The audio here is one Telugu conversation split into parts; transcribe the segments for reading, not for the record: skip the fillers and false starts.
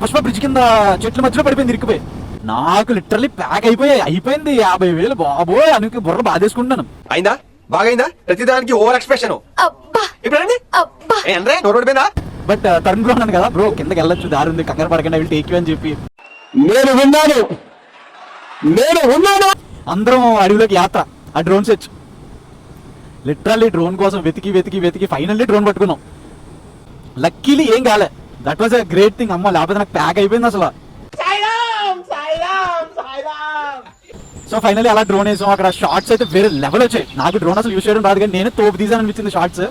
పుష్ప బ్రిడ్జ్ కింద చెట్ల మధ్యలో పడిపోయింది, ఇరికిపోయి. నాకు లిటరల్లీ ప్యాక్ అయిపోయింది 50,000 బాబోయ్ అనుకు బుర్ర బాధేసుకుంటాను. అయిందా బాగైందా ప్రతిదానికి over expression. But Tarun bro అన్నాను కదా, బ్రో కిందకి వెళ్ళొచ్చు దారి ఉంది కంగారు పడకుండా వెళ్ళి టేక్ యూ అని చెప్పి నేను ఉన్నాను. అందరం అడవిలోకి యాత్ర. ఆ డ్రోన్ సెర్చ్ లిటరల్లీ డ్రోన్ కోసం వెతికి ఫైనల్లీ డ్రోన్ పట్టుకున్నాం. లక్కీలీ ఏం కాలే. That was a great thing. అమ్మ లేకపోతే నాకు ప్యాక్ అయిపోయింది అసలు. సో ఫైనల్లీ అలా డ్రోన్ వేసాం. అక్కడ షార్ట్స్ అయితే వేరే లెవెల్ వచ్చాయి. నాకు డ్రోన్ అసలు యూస్ చేయడం రాదు కానీ నేను తోపు తీసాను అనిపించింది షార్ట్స్.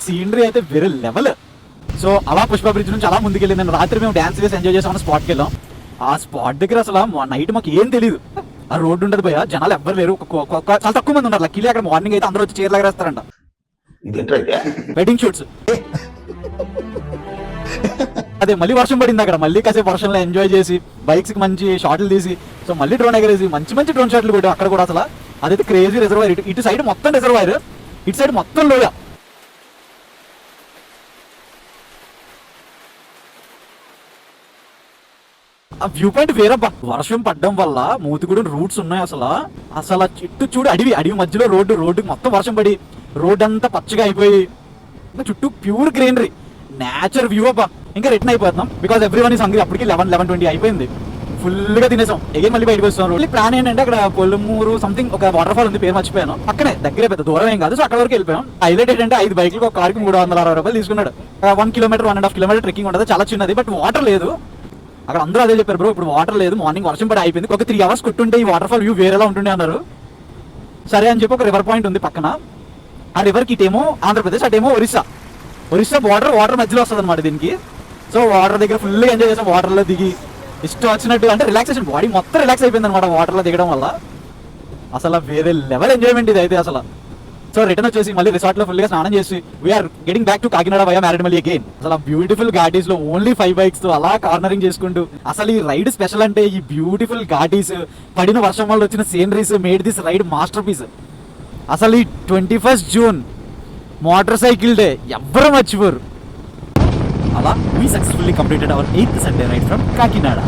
సీనరీ అయితే వేరే లెవెల్. సో అలా పుష్ప బ్రిడ్జ్ నుంచి అలా ముందుకెళ్ళి నేను రాత్రి మేము డాన్స్ వేసి ఎంజాయ్ చేసామని స్పాట్కి వెళ్ళాం. ఆ స్పాట్ దగ్గర అసలు నైట్ మాకు ఏం తెలియదు. ఆ రోడ్డు ఉండదు భయ, జనాలు ఎవ్వరు లేరు, చాలా తక్కువ మంది ఉన్నారు. లక్కీలీ అక్కడ మార్నింగ్ అయితే అందరూ వచ్చి చీరలు ఎగరేస్తారంట. Wedding shoots. అదే మళ్ళీ వర్షం పడింది అక్కడ. మళ్ళీ కాసేపు వర్షంలో ఎంజాయ్ చేసి బైక్స్ కి మంచి షాట్లు తీసి సో మళ్ళీ డ్రోన్ ఎగరేసి మంచి డ్రోన్ షాట్లు కొట్టాం అక్కడ కూడా. అసలు అదైతే క్రేజీ రిజర్వాయర్. ఇటు సైడ్ మొత్తం రిజర్వాయర్, ఇటు సైడ్ మొత్తం లోయ. ఆ వ్యూ పాయింట్ వేరబ్బా. వర్షం పడ్డం వల్ల మూతిగూడెం రూట్స్ ఉన్నాయి. అసలు చుట్టూ చూడు అడవి మధ్యలో రోడ్డు మొత్తం వర్షం పడి రోడ్ అంతా పచ్చగా అయిపోయి చుట్టూ ప్యూర్ గ్రీనరీ నేచర్ వ్యూ అబ్బా. ఇంకా రిటర్న్ అయిపోతున్నాం బికాస్ ఎవ్రీవన్ ఈస్ హంగ్రీ. అప్పటికి 11:20 అయిపోయింది. ఫుల్ గా తినేసాం. ఎగైన్ మళ్ళీ బయటకు వస్తాం. ప్లాన్ ఏంటంటే అక్కడ పొలమూరు సంథింగ్ ఒక వాటర్ ఫాల్ ఉంది, పేరు మర్చిపోయాను. పక్కనే దగ్గరే, పెద్ద దూరం ఏం కాదు. సో అక్కడ వరకు వెళ్ళిపోయాం. హైలైట్ ఏంటంటే 5 బైక్లకు ఒక కార్కి 360 రూపాయలు తీసుకున్నాడు. 1 కిలోమీటర్ 1.5 కిలోమీటర్ ట్రెక్కింగ్ ఉంటుంది. చాలా చిన్నది, బట్ వాటర్ లేదు అక్కడ. అందరూ అదే చెప్పారు, బ్రో ఇప్పుడు వాటర్ లేదు, మార్నింగ్ వర్షం పడి అయిపోయింది, ఒక 3 hours కొట్టుంటే ఈ వాటర్ ఫాల్ వ్యూ వేరేలా ఉంటుండే అన్నారు. సరే అని చెప్పి ఒక రివర్ పాయింట్ ఉంది పక్కన. ఆ రివర్కి ఇటేమో ఆంధ్రప్రదేశ్, అటేమో ఒరిస్సా వాటర్ మధ్యలో వస్తుంది అనమాట దీనికి. సో వాటర్ దగ్గర ఫుల్ ఎంజాయ్ చేసాం. వాటర్లో దిగి ఇష్టం వచ్చినట్టు అంటే రిలాక్సేషన్, బాడీ మొత్తం రిలాక్స్ అయిపోయింది అనమాట వాటర్లో దిగడం వల్ల. అసలు వేరే లెవెల్ ఎంజాయ్మెంట్ ఇది అయితే అసలు. సో రిటర్న్ వచ్చేసి మళ్ళీ రిసార్ట్ లో ఫుల్ గా స్నానం చేసి we're getting back to Kakinada via Maredumilli again. అసలు బ్యూటిఫుల్ ఘాటీస్ లో ఓన్లీ 5 బైక్స్ తో అలా కార్నరింగ్ చేసుకుంటూ. అసలు ఈ రైడ్ స్పెషల్ అంటే ఈ బ్యూటిఫుల్ ఘాటీస్, పడిన వర్షం వల్ల వచ్చిన sceneries made this ride master piece. అసలు ఈ 21st June motor cycle day ఎవ్వరూ మర్చిపోరు. అలా we successfully completed our 8th Sunday ride from Kakinada.